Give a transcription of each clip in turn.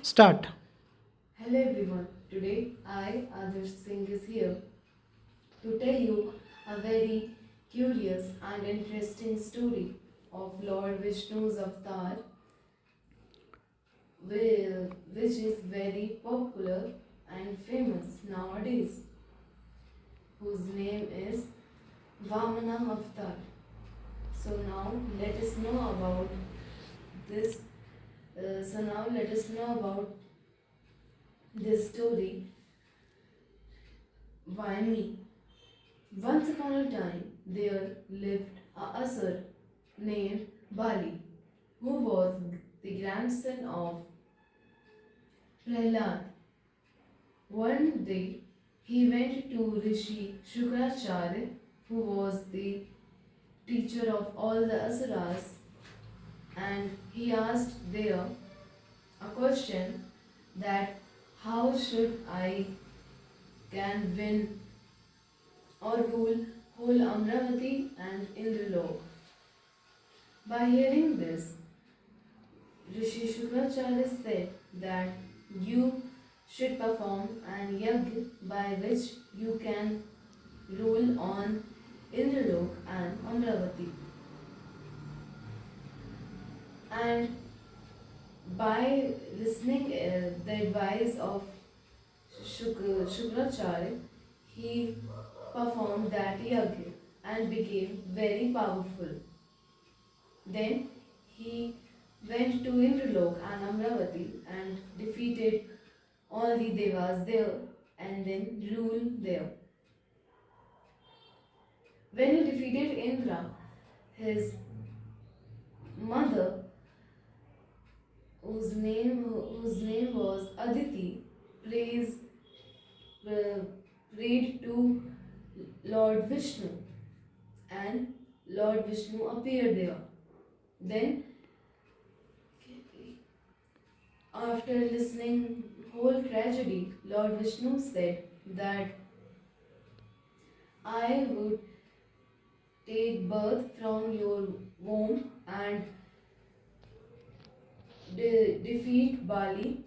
Start. Hello everyone. Today I, Adarsh Singh, is here to tell you a very curious and interesting story of Lord Vishnu's avatar, which is very popular and famous nowadays, whose name is Vamana Avatar. So now let us know about this. Now let us know about this story. Why me? Once upon a time, there lived a Asur named Bali, who was the grandson of Prahlad. One day, he went to Rishi Shukracharya, who was the teacher of all the Asuras, and he asked there a question that how should I can win or rule whole Amravati and Indralok. By hearing this, Rishi Shukracharya said that you should perform an yajna by which you can rule on Indralok and Amravati. And by listening the advice of Shukracharya, he performed that yajna and became very powerful. Then he went to Indralok and Amravati and defeated all the devas there and then ruled there. When he defeated Indra, his mother, whose name was Aditi, praised, uh, prayed to Lord Vishnu, and Lord Vishnu appeared there. Then, after listening whole tragedy, Lord Vishnu said that I would take birth from your womb and defeat Bali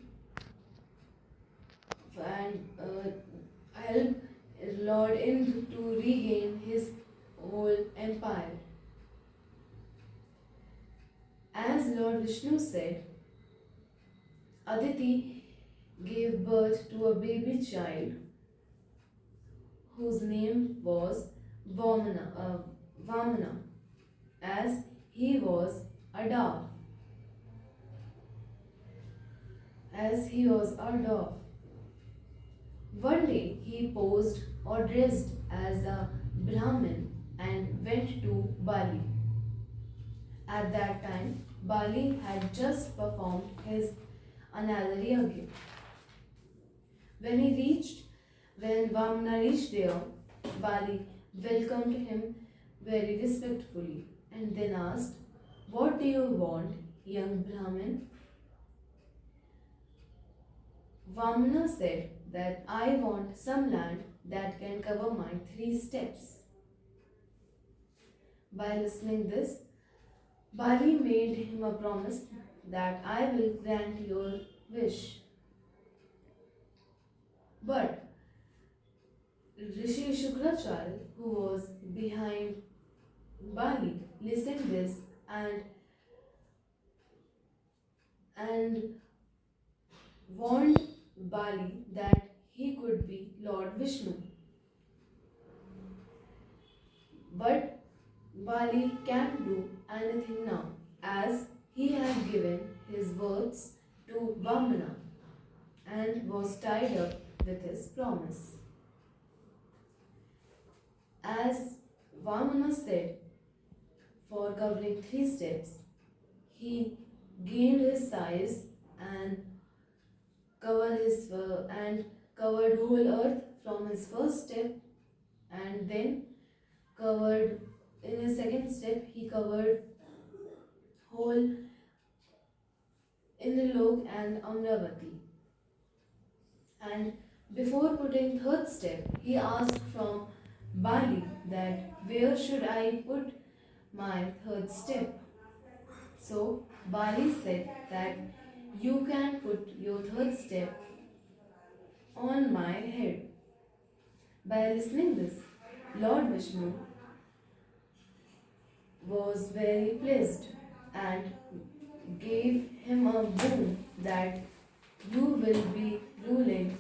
and help Lord Indra to regain his whole empire. As Lord Vishnu said, Aditi gave birth to a baby child whose name was Vamana, as he was a dove. As he was a dove. One day he posed or dressed as a Brahmin and went to Bali. At that time, Bali had just performed his another yajna. When he reached, when Vamana reached there, Bali welcomed him very respectfully and then asked, "What do you want, young Brahmin?" Vamana said that I want some land that can cover my 3 steps. By listening this, Bali made him a promise that I will grant your wish. But Rishi Shukracharya, who was behind Bali, listened this and warned Bali that he could be Lord Vishnu. But Bali can't do anything now, as he had given his words to Vamana and was tied up with his promise. As Vamana said, for covering 3 steps, he gained his size and covered whole earth from his first step, and then covered in his second step he covered whole Indralok and Amravati. And before putting third step, he asked from Bali that where should I put my third step? So Bali said that You can put your third step on my head. By listening this, Lord Vishnu was very pleased and gave him a boon that you will be ruling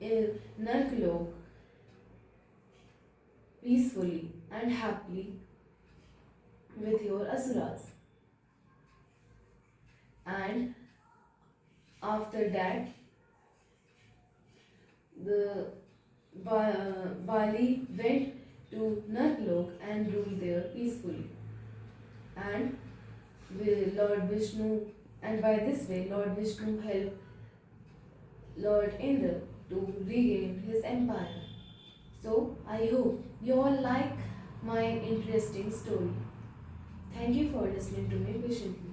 in Narkalok peacefully and happily with your asuras. And after that, the Bali went to Narkalok and ruled there peacefully. And Lord Vishnu, and by this way, Lord Vishnu helped Lord Indra to regain his empire. So, I hope you all like my interesting story. Thank you for listening to me patiently.